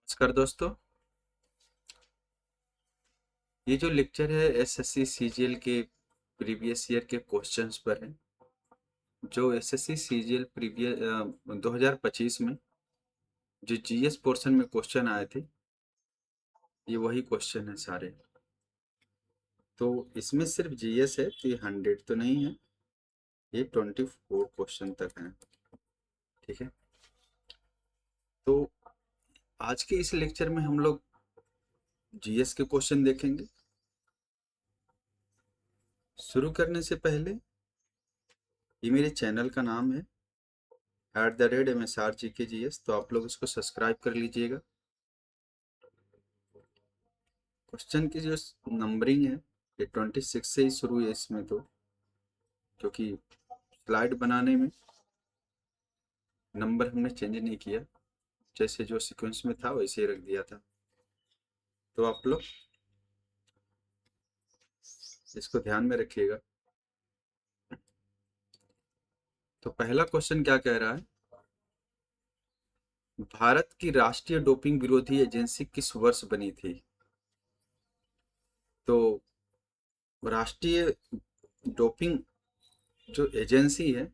नमस्कार दोस्तों। ये जो लेक्चर है एसएससी सीजीएल के प्रीवियस ईयर के क्वेश्चंस पर है। जो एसएससी सीजीएल प्रीवियस 2025 में जो जीएस पोर्शन में क्वेश्चन आए थे, ये वही क्वेश्चन है सारे। तो इसमें सिर्फ जीएस है तो ये 100 तो नहीं है, ये 24 क्वेश्चन तक है। ठीक है, तो आज के इस लेक्चर में हम लोग जीएस के क्वेश्चन देखेंगे। शुरू करने से पहले, ये मेरे चैनल का नाम है @MSRGKGS, तो आप लोग इसको सब्सक्राइब कर लीजिएगा। क्वेश्चन की जो नंबरिंग है ये 26 से ही शुरू है इसमें, तो क्योंकि स्लाइड बनाने में नंबर हमने चेंज नहीं किया, जैसे जो सीक्वेंस में था वैसे ही रख दिया था। तो आप लोग इसको ध्यान में रखिएगा। तो पहला क्वेश्चन क्या कह रहा है, भारत की राष्ट्रीय डोपिंग विरोधी एजेंसी किस वर्ष बनी थी? तो राष्ट्रीय डोपिंग जो एजेंसी है,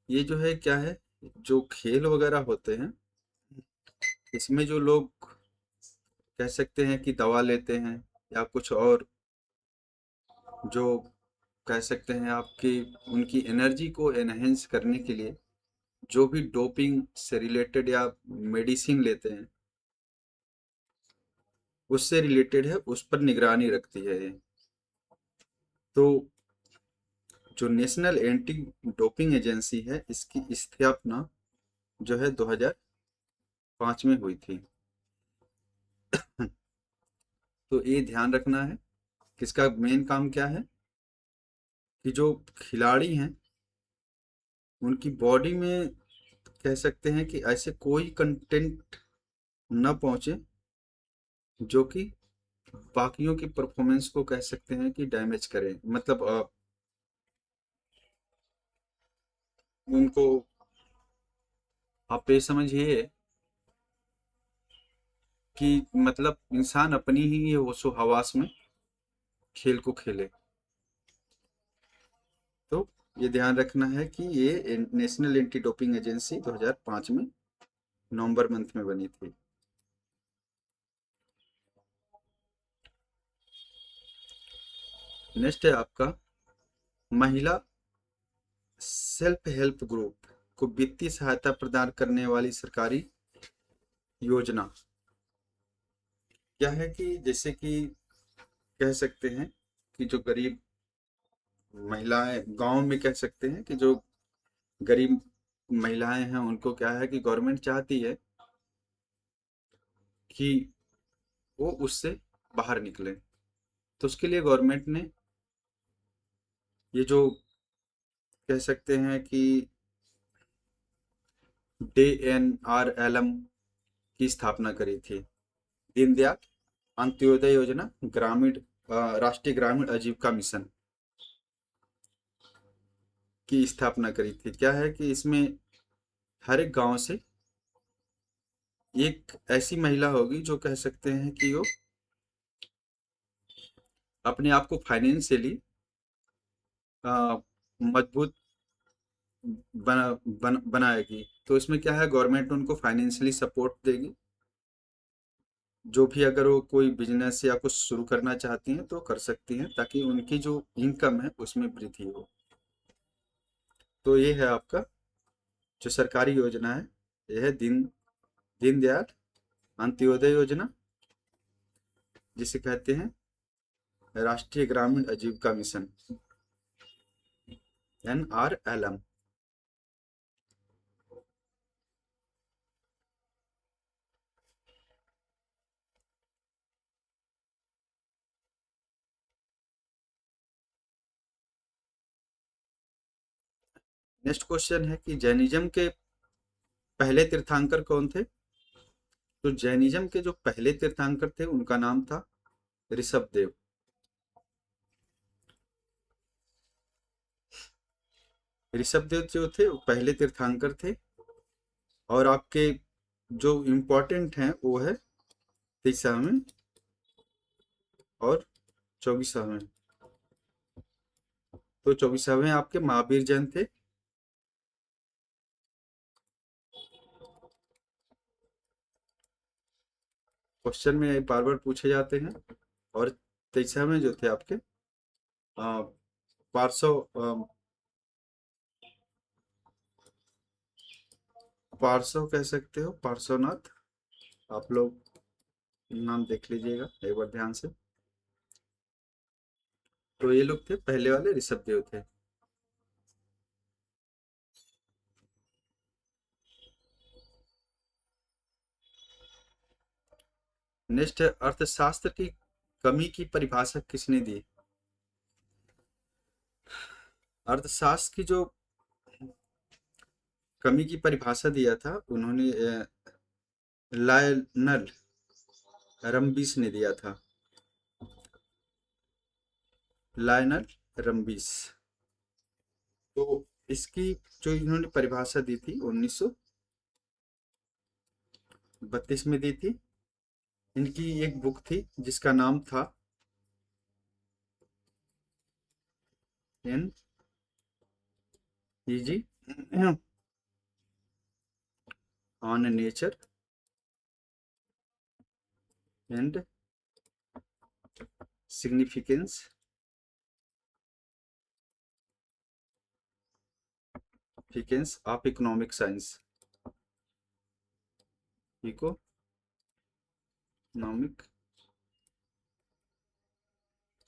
ये जो है क्या है, जो खेल वगैरह होते हैं इसमें जो लोग कह सकते हैं कि दवा लेते हैं या कुछ और, जो कह सकते हैं आपकी उनकी एनर्जी को एनहेंस करने के लिए जो भी डोपिंग से रिलेटेड या मेडिसिन लेते हैं, उससे रिलेटेड है, उस पर निगरानी रखती है ये। तो जो नेशनल एंटी डोपिंग एजेंसी है, इसकी स्थापना जो है 2005 में हुई थी। तो ये ध्यान रखना है कि इसका मेन काम क्या है, कि जो खिलाड़ी हैं उनकी बॉडी में कह सकते हैं कि ऐसे कोई कंटेंट न पहुंचे जो कि बाकियों की परफॉर्मेंस को कह सकते हैं कि डैमेज करे। मतलब उनको आप ये समझिए कि मतलब इंसान अपनी ही ये होशो हवास में खेल को खेले। तो ये ध्यान रखना है कि ये नेशनल एंटी डोपिंग एजेंसी 2005 में नवंबर मंथ में बनी थी। नेक्स्ट है आपका, महिला सेल्फ हेल्प ग्रुप को वित्तीय सहायता प्रदान करने वाली सरकारी योजना क्या है? कि जैसे कि कह सकते हैं कि जो गरीब महिलाएं गांव में, कह सकते हैं कि जो गरीब महिलाएं हैं उनको क्या है कि गवर्नमेंट चाहती है कि वो उससे बाहर निकले। तो उसके लिए गवर्नमेंट ने ये जो कह सकते हैं कि DNRLM की स्थापना करी थी, दीनदयाल अंत्योदय योजना ग्रामीण राष्ट्रीय ग्रामीण आजीविका मिशन की स्थापना करी थी। क्या है कि इसमें हर एक गांव से एक ऐसी महिला होगी जो कह सकते हैं कि वो अपने आप को फाइनेंशियली मजबूत बनाएगी। तो इसमें क्या है, गवर्नमेंट उनको फाइनेंशियली सपोर्ट देगी। जो भी अगर वो कोई बिजनेस या कुछ शुरू करना चाहती हैं तो कर सकती हैं, ताकि उनकी जो इनकम है उसमें वृद्धि हो। तो ये है आपका जो सरकारी योजना है, ये है दीनदयाल अंत्योदय योजना, जिसे कहते हैं राष्ट्रीय ग्रामीण आजीविका मिशन, NRLM। नेक्स्ट क्वेश्चन है कि जैनिज्म के पहले तीर्थंकर कौन थे? तो जैनिज्म के जो पहले तीर्थंकर थे उनका नाम था ऋषभ देव। ऋषभ देव जो थे वो पहले तीर्थंकर थे। और आपके जो इम्पोर्टेंट हैं वो है 23वां और 24वां। तो 24वां आपके महावीर जैन थे। क्वेश्चन में बार बार पूछे जाते हैं। और 23वां जो थे आपके पार्श्व पार्श्व कह सकते हो, पार्श्वनाथ। आप लोग नाम देख लीजिएगा एक बार ध्यान से। तो ये लोग थे पहले वाले ऋषभ देव थे। नेक्स्ट है अर्थशास्त्र की कमी की परिभाषा किसने दी। अर्थशास्त्र की जो कमी की परिभाषा दिया था उन्होंने लायनल रम्बिस ने दिया था। लायनल रम्बिस। तो इसकी जो इन्होंने परिभाषा दी थी 1932 में दी थी। इनकी एक बुक थी जिसका नाम था an easy on nature and significance of economic science. Economic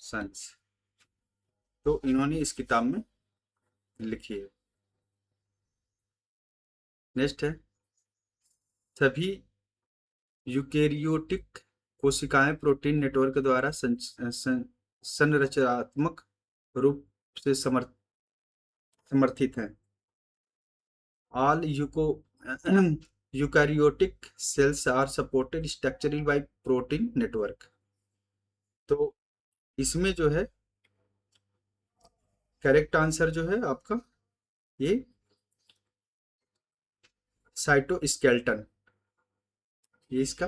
science. तो इन्होंने इस किताब में लिखी है। नेक्स्ट है सभी यूकेरियोटिक कोशिकाएं प्रोटीन नेटवर्क द्वारा संरचनात्मक रूप से समर्थित हैं। All eukaryotic cells are supported structurally by protein network. तो इसमें जो है करेक्ट आंसर जो है आपका ये साइटोस्केलेटन, ये इसका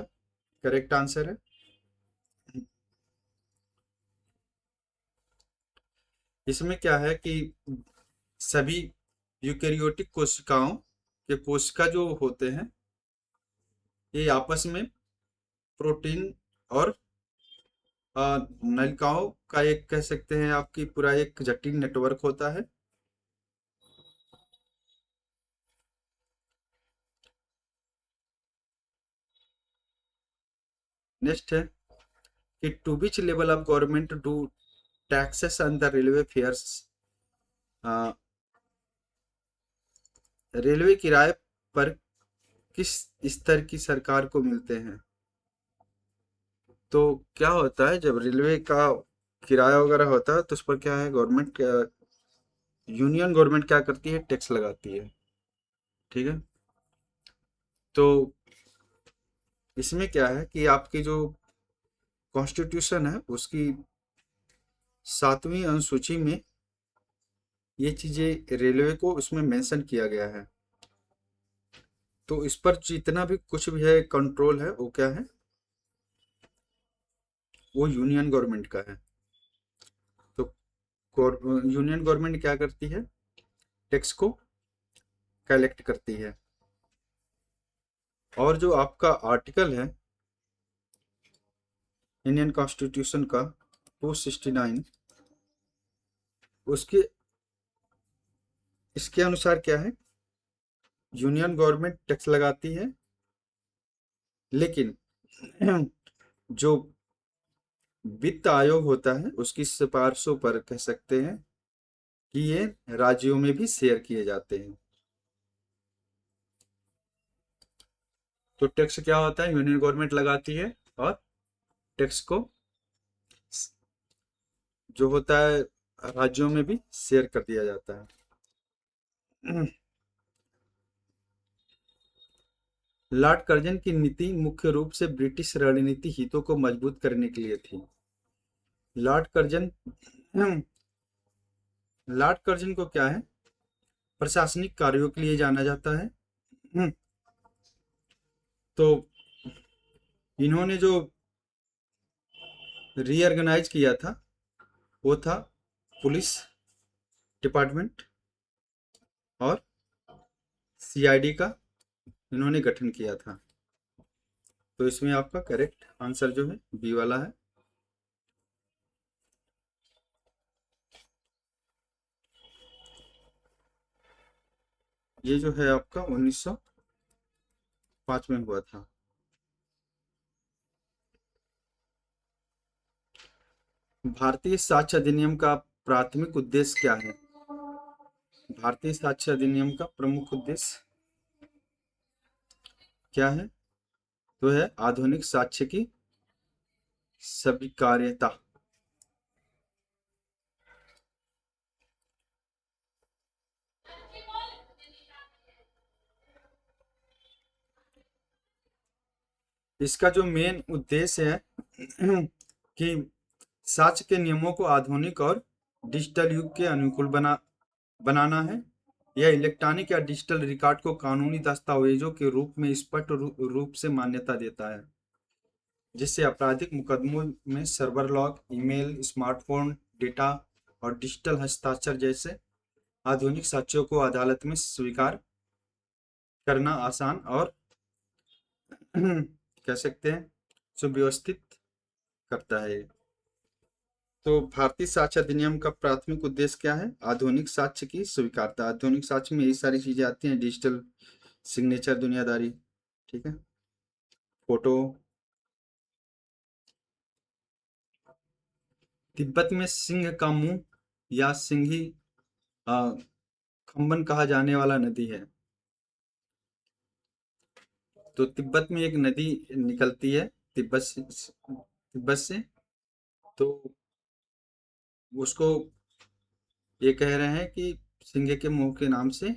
करेक्ट आंसर है। इसमें क्या है कि सभी यूकेरियोटिक कोशिकाओं के कोशिका जो होते हैं ये आपस में प्रोटीन और नलिकाओं का एक कह सकते हैं आपकी पूरा एक जटिल नेटवर्क होता है। नेक्स्ट है कि to which level of government do taxes on the railway fares. Railway किराए पर किस स्तर की सरकार को मिलते हैं। तो क्या होता है जब रेलवे का किराया वगैरह होता है तो उस पर क्या है गवर्नमेंट, यूनियन गवर्नमेंट क्या करती है, टैक्स लगाती है। ठीक है। तो इसमें क्या है कि आपकी जो कॉन्स्टिट्यूशन है उसकी 7वीं अनुसूची में ये चीजें रेलवे को उसमें मेंशन किया गया है। तो इस पर जितना भी कुछ भी है कंट्रोल है वो क्या है, वो यूनियन गवर्नमेंट का है। तो यूनियन गवर्नमेंट क्या करती है, टैक्स को कलेक्ट करती है। और जो आपका आर्टिकल है इंडियन कॉन्स्टिट्यूशन का 269, उसके इसके अनुसार क्या है, यूनियन गवर्नमेंट टैक्स लगाती है लेकिन जो वित्त आयोग होता है उसकी सिफारिशों पर कह सकते हैं कि ये राज्यों में भी शेयर किए जाते हैं। तो टैक्स क्या होता है, यूनियन गवर्नमेंट लगाती है और टैक्स को जो होता है राज्यों में भी शेयर कर दिया जाता है। लॉर्ड कर्जन की नीति मुख्य रूप से ब्रिटिश रणनीति हितों को मजबूत करने के लिए थी। लॉर्ड कर्जन लॉर्ड कर्जन को क्या है, प्रशासनिक कार्यों के लिए जाना जाता है। तो इन्होंने जो रीऑर्गेनाइज किया था वो था पुलिस डिपार्टमेंट और सीआईडी का इन्होंने गठन किया था। तो इसमें आपका करेक्ट आंसर जो है बी वाला है। ये जो है आपका 1905 में हुआ था। भारतीय साक्ष्य अधिनियम का प्राथमिक उद्देश्य क्या है? भारतीय साक्ष्य अधिनियम का प्रमुख उद्देश्य क्या है? तो है आधुनिक साक्ष्य की स्वीकार्यता। इसका जो मेन उद्देश्य है कि साक्ष्य के नियमों को आधुनिक और डिजिटल युग के अनुकूल बनाना है। यह इलेक्ट्रॉनिक या डिजिटल रिकॉर्ड को कानूनी दस्तावेजों के रूप में स्पष्ट रूप से मान्यता देता है, जिससे आपराधिक मुकदमों में server log, email, smartphone data और डिजिटल हस्ताक्षर जैसे आधुनिक साक्ष्यों को अदालत में स्वीकार करना आसान और कह सकते हैं सुव्यवस्थित करता है। तो भारतीय साक्ष्य अधिनियम का प्राथमिक उद्देश्य क्या है? आधुनिक साक्ष्य की स्वीकारता। आधुनिक साक्ष्य में यही सारी चीजें आती हैं, डिजिटल सिग्नेचर दुनियादारी, ठीक है, फोटो। तिब्बत में सिंह का मुंह या सिंही खंबन कहा जाने वाला नदी है। तो तिब्बत में एक नदी निकलती है तिब्बत से, तो उसको ये कह रहे हैं कि सिंह के मुंह के नाम से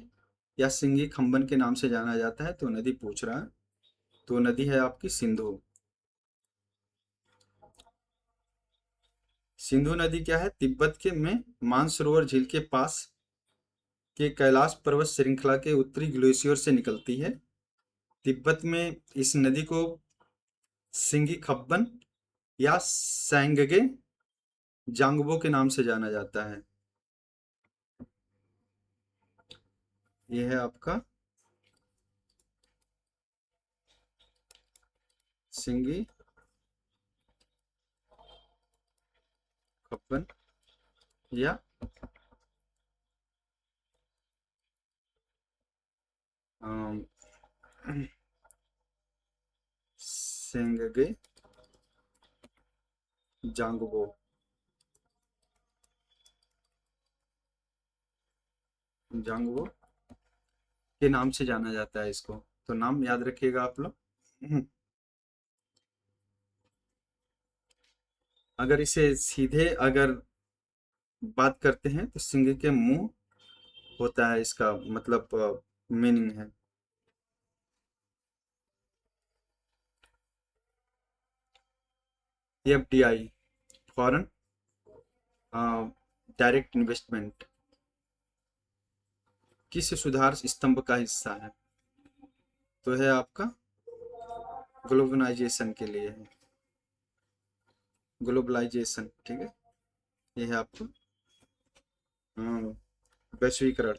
या सिंही खंबन के नाम से जाना जाता है। तो नदी पूछ रहा है, तो नदी है आपकी सिंधु। सिंधु नदी क्या है? तिब्बत के में मानसरोवर झील के पास के कैलाश पर्वत श्रृंखला के उत्तरी ग्लेशियर से निकलती है। तिब्बत में इस नदी को सिंगी खब्बन या सैंगगे जांगबो के नाम से जाना जाता है। यह है आपका सिंगी खब्बन या सेंगगे जांगबो। जांगबो के नाम से जाना जाता है इसको, तो नाम याद रखिएगा आप लोग। अगर इसे सीधे अगर बात करते हैं तो सिंह के मुंह होता है, इसका मतलब मीनिंग है। एफडीआई, फॉरेन डायरेक्ट इन्वेस्टमेंट, किस सुधार स्तंभ का हिस्सा है? तो है आपका ग्लोबलाइजेशन के लिए है, ग्लोबलाइजेशन, ठीक है। ये है आपको वैश्वीकरण।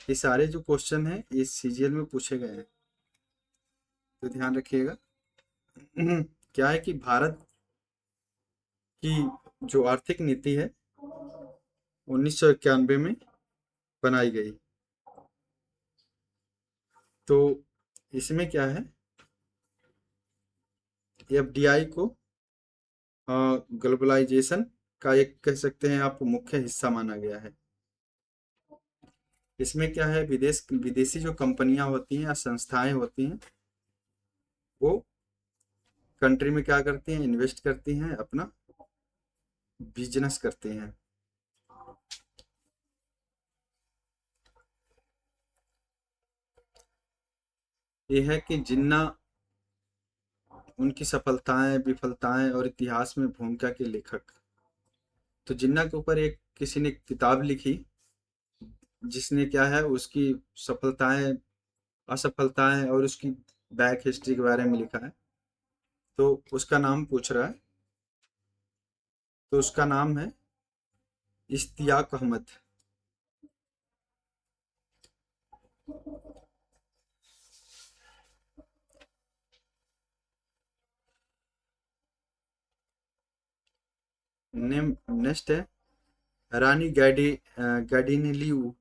ये सारे जो क्वेश्चन हैं ये सीजीएल में पूछे गए हैं, तो ध्यान रखिएगा। क्या है कि भारत की जो आर्थिक नीति है 1991 में बनाई गई। तो इसमें क्या है, एफडीआई को ग्लोबलाइजेशन का एक कह सकते हैं आप मुख्य हिस्सा माना गया है। इसमें क्या है, विदेशी जो कंपनियां होती हैं या संस्थाएं होती हैं वो कंट्री में क्या करती हैं, इन्वेस्ट करती हैं, अपना बिजनेस करती हैं। ये है कि जिन्ना उनकी सफलताएं, विफलताएं और इतिहास में भूमिका के लेखक। तो जिन्ना के ऊपर एक किसी ने किताब लिखी जिसने क्या है उसकी सफलताएं असफलताएं और उसकी बैक हिस्ट्री के बारे में लिखा है। तो उसका नाम पूछ रहा है, तो उसका नाम है इश्तियाक अहमद। नेक्स्ट है, रानी गैडिनिलीव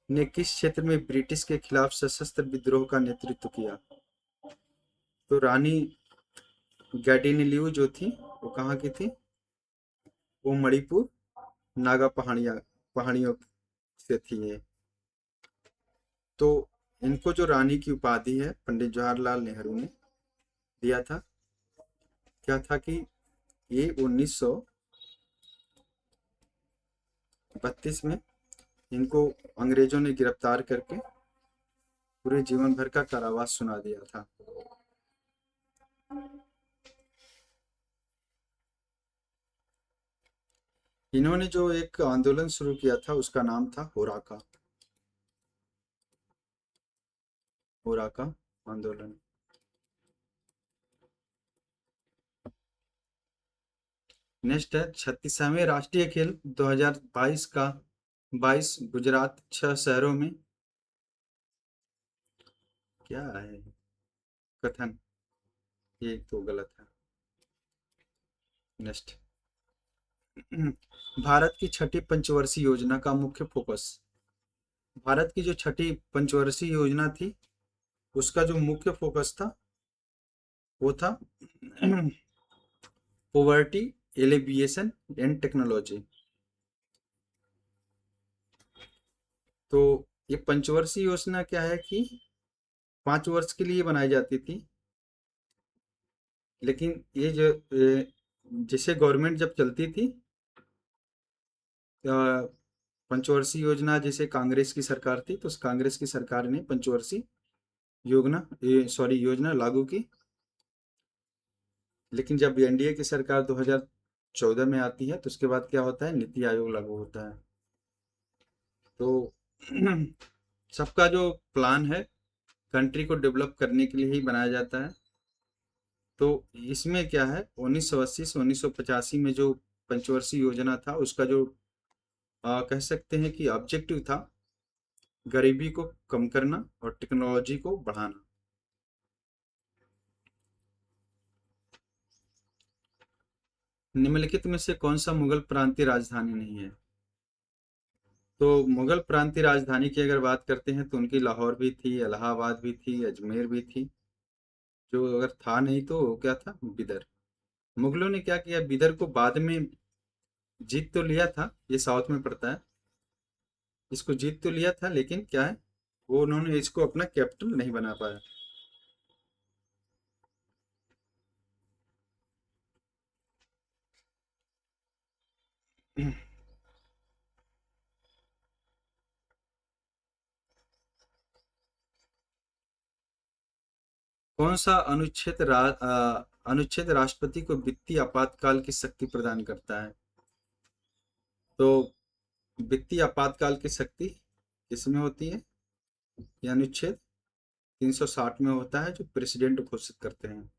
ने किस क्षेत्र में ब्रिटिश के खिलाफ सशस्त्र विद्रोह का नेतृत्व किया? तो रानी गैडिनिलीव जो थी वो कहाँ की थी? वो मणिपुर नागा पहाड़ियों से थी ये। तो इनको जो रानी की उपाधि है पंडित जवाहरलाल नेहरू ने दिया था, क्या था कि ये 1932 में इनको अंग्रेजों ने गिरफ्तार करके पूरे जीवन भर का कारावास सुना दिया था। इन्होंने जो एक आंदोलन शुरू किया था उसका नाम था होराका, होराका आंदोलन। नेक्स्ट है 36वें राष्ट्रीय खेल 2022 का 22 गुजरात 6 शहरों में क्या है कथन? ये तो गलत है। नेक्स्ट, भारत की छठी पंचवर्षीय योजना का मुख्य फोकस। भारत की जो छठी पंचवर्षीय योजना थी उसका जो मुख्य फोकस था वो था पोवर्टी एलिविएशन एंड टेक्नोलॉजी। तो ये पंचवर्षीय योजना क्या है कि 5 वर्ष के लिए बनाई जाती थी, लेकिन ये जो जैसे गवर्नमेंट जब चलती थी, पंचवर्षीय योजना जैसे कांग्रेस की सरकार थी तो उस कांग्रेस की सरकार ने पंचवर्षीय योजना लागू की। लेकिन जब एनडीए की सरकार 2014 में आती है तो उसके बाद क्या होता है, नीति आयोग लागू होता है। तो सबका जो प्लान है कंट्री को डेवलप करने के लिए ही बनाया जाता है। तो इसमें क्या है, 1980 से 1985 में जो पंचवर्षीय योजना था उसका जो कह सकते हैं कि ऑब्जेक्टिव था गरीबी को कम करना और टेक्नोलॉजी को बढ़ाना। निम्नलिखित में से कौन सा मुगल प्रांतीय राजधानी नहीं है? तो मुगल प्रांतीय राजधानी की अगर बात करते हैं तो उनकी लाहौर भी थी, इलाहाबाद भी थी, अजमेर भी थी। जो अगर था नहीं तो वो क्या था, बिदर। मुगलों ने क्या किया, बिदर को बाद में जीत तो लिया था, ये साउथ में पड़ता है। इसको जीत तो लिया था लेकिन क्या है, वो उन्होंने इसको अपना कैपिटल नहीं बना पाया। कौन सा अनुच्छेद राष्ट्रपति को वित्तीय आपातकाल की शक्ति प्रदान करता है? तो वित्तीय आपातकाल की शक्ति किसमें होती है? ये अनुच्छेद 360 में होता है, जो प्रेसिडेंट घोषित करते हैं।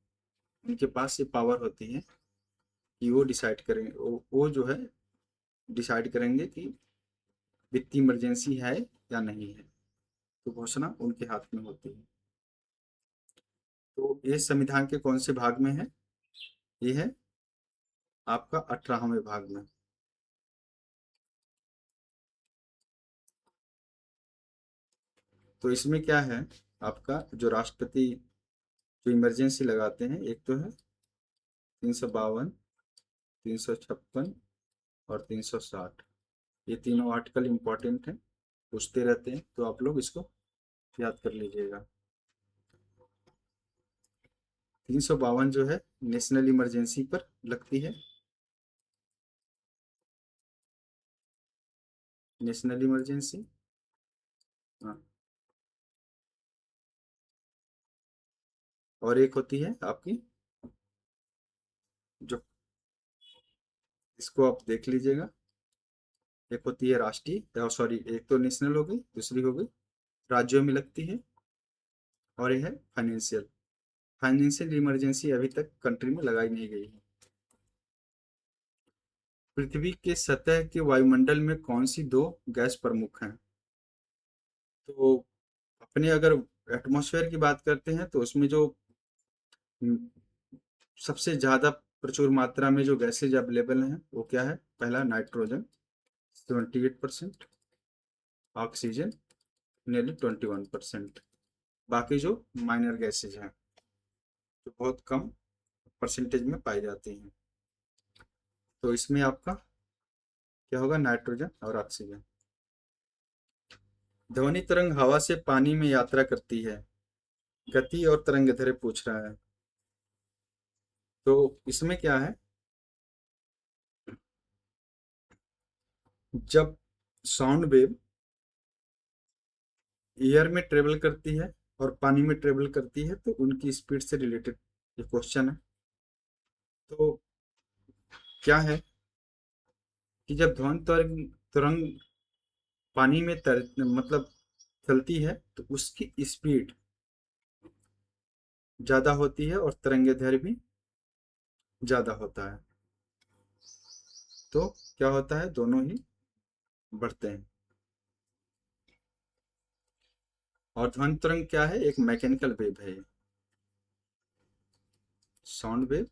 उनके पास ये पावर होती है कि वो डिसाइड करेंगे, वो जो है डिसाइड करेंगे कि वित्तीय इमरजेंसी है या नहीं है। तो घोषणा उनके हाथ में होती है। तो ये संविधान के कौन से भाग में है? ये है आपका 18वें भाग में। तो इसमें क्या है, आपका जो राष्ट्रपति जो इमरजेंसी लगाते हैं, एक तो है 352, 356 और 360। ये तीनों आर्टिकल इंपॉर्टेंट हैं, पूछते रहते हैं, तो आप लोग इसको याद कर लीजिएगा। 352 जो है नेशनल इमरजेंसी पर लगती है, नेशनल इमरजेंसी। हाँ, और एक होती है आपकी, जो इसको आप देख लीजिएगा, एक होती है राष्ट्रीय, सॉरी, एक तो नेशनल हो गई, दूसरी हो गई राज्यों में लगती है, और ये है फाइनेंशियल। फाइनेंशियल इमरजेंसी अभी तक कंट्री में लगाई नहीं गई है। पृथ्वी के सतह के वायुमंडल में कौन सी दो गैस प्रमुख हैं? तो अपने अगर एटमॉस्फेयर की बात करते हैं तो उसमें जो हम्म, सबसे ज्यादा प्रचुर मात्रा में जो गैसेज अवेलेबल हैं वो क्या है? पहला नाइट्रोजन 78%, ऑक्सीजन नियरली 21%। बाकी जो माइनर गैसेज हैं जो बहुत कम परसेंटेज में पाई जाती हैं। तो इसमें आपका क्या होगा? नाइट्रोजन और ऑक्सीजन। ध्वनि तरंग हवा से पानी में यात्रा करती है, गति और तरंग दैर्ध्य पूछ रहा है। तो इसमें क्या है? जब साउंड वेव एयर में ट्रेवल करती है और पानी में ट्रेवल करती है तो उनकी स्पीड से रिलेटेड ये क्वेश्चन है। तो क्या है कि जब ध्वनि तरंग तरंग पानी में मतलब चलती है तो उसकी स्पीड ज्यादा होती है और तरंग दैर्ध्य भी ज्यादा होता है। तो क्या होता है? दोनों ही बढ़ते हैं। और ध्वनि तरंग क्या है? एक मैकेनिकल वेव है ये। साउंड वेव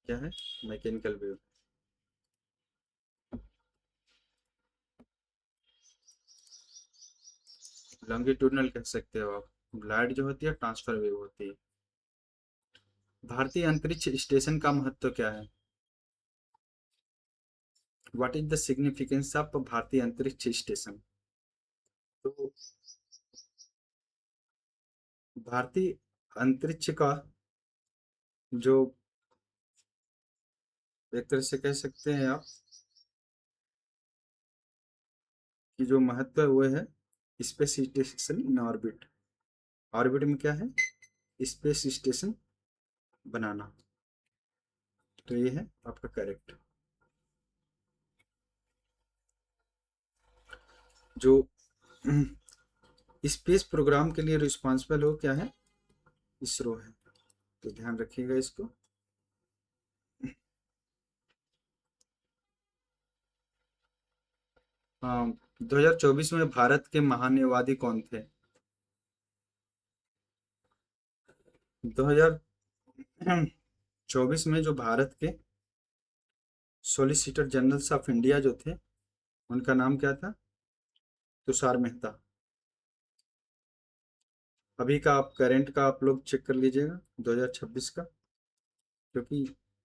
क्या है? Mechanical wave. लॉन्गिट्यूडनल कह सकते हो आप। लाइट जो होती है ट्रांसफर वेव होती है। भारतीय अंतरिक्ष स्टेशन का महत्व क्या है? What is the significance of भारतीय अंतरिक्ष स्टेशन? तो भारतीय अंतरिक्ष का जो एक तरह से कह सकते हैं आप कि जो महत्व है वो है space station in orbit. Orbit में क्या है? स्पेस स्टेशन बनाना। तो ये है आपका करेक्ट। जो स्पेस प्रोग्राम के लिए रिस्पॉन्सिबल हो क्या है? इसरो है। तो ध्यान रखिएगा इसको। हाँ, 2024 में भारत के महान्यवादी कौन थे? 2024 में जो भारत के सॉलिसिटर जनरल्स ऑफ इंडिया जो थे उनका नाम क्या था? तुषार मेहता। अभी का आप करंट का आप लोग चेक कर लीजिएगा 2026 का, क्योंकि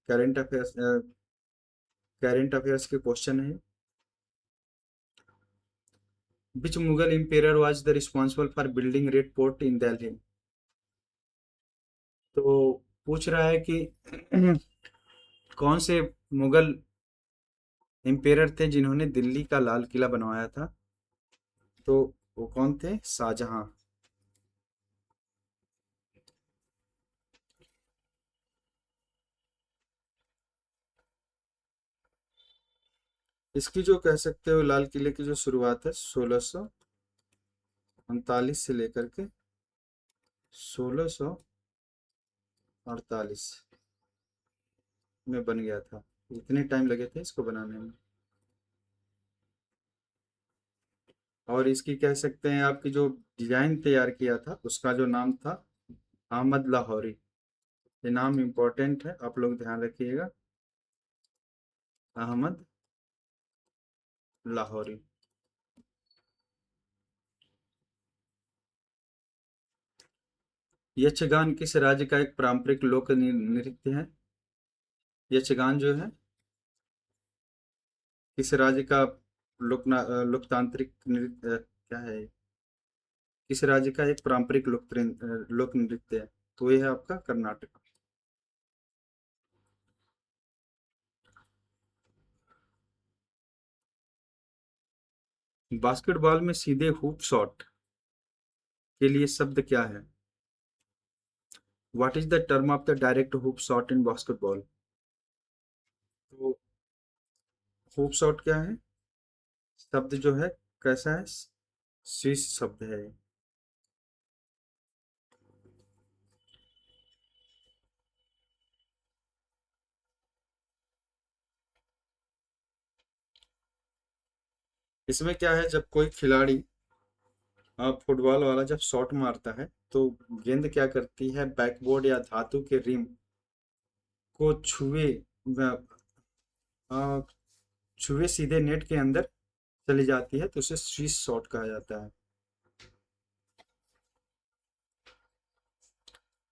करंट अफेयर्स करंट अफेयर्स के क्वेश्चन है। Which Mughal empire was the responsible for building red fort in Delhi? तो पूछ रहा है कि कौन से मुगल एम्पेयर थे जिन्होंने दिल्ली का लाल किला बनवाया था? तो वो कौन थे? शाहजहां। इसकी जो कह सकते हो लाल किले की जो शुरुआत है 1639 से लेकर के 1648 में बन गया था। इतने टाइम लगे थे इसको बनाने में। और इसकी कह सकते हैं आपकी जो डिजाइन तैयार किया था उसका जो नाम था अहमद लाहौरी। ये नाम इम्पोर्टेंट है, आप लोग ध्यान रखिएगा। अहमद लाहौरी। यक्षगान किस राज्य का एक पारंपरिक लोक नृत्य है? यक्षगान जो है किस राज्य का लोकतांत्रिक नृत्य क्या है? किस राज्य का एक पारंपरिक लोक नृत्य है? तो ये है आपका कर्नाटक। बास्केटबॉल में सीधे हुप शॉट के लिए शब्द क्या है? What is the term of the direct hoop shot in basketball? तो हुप शॉट क्या है? शब्द जो है कैसा है? स्विस शब्द है। इसमें क्या है, जब कोई खिलाड़ी फुटबॉल वाला जब शॉट मारता है तो गेंद क्या करती है, बैकबोर्ड या धातु के रिम को अ, छुए सीधे नेट के अंदर चली जाती है, तो उसे स्विस शॉट कहा जाता है।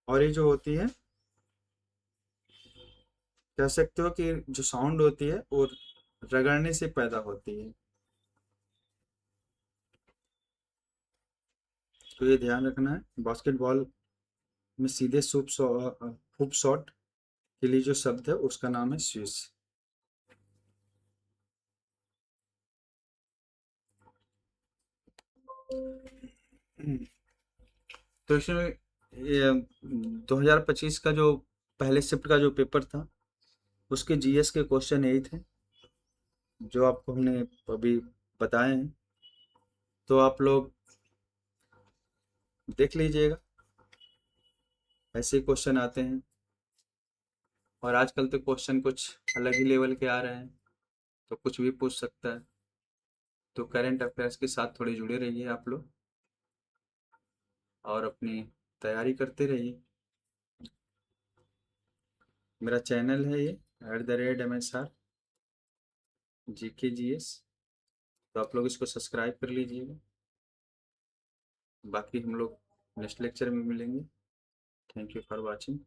और ये जो होती है, कह सकते हो कि जो साउंड होती है वो रगड़ने से पैदा होती है। तो ये ध्यान रखना है, बास्केटबॉल में सीधे हुप शॉट के लिए जो शब्द है उसका नाम है स्विस। तो इसमें ये 2025 का जो पहले शिफ्ट का जो पेपर था, उसके जीएस के क्वेश्चन यही थे जो आपको हमने अभी बताए हैं। तो आप लोग देख लीजिएगा, ऐसे ही क्वेश्चन आते हैं। और आजकल तो क्वेश्चन कुछ अलग ही लेवल के आ रहे हैं, तो कुछ भी पूछ सकता है। तो करंट अफेयर्स के साथ थोड़ी जुड़े रहिए आप लोग, और अपनी तैयारी करते रहिए। मेरा चैनल है ये @MSR GKGS, तो आप लोग इसको सब्सक्राइब कर लीजिएगा। बाकी हम लोग नेक्स्ट लेक्चर में मिलेंगे। Thank you for watching.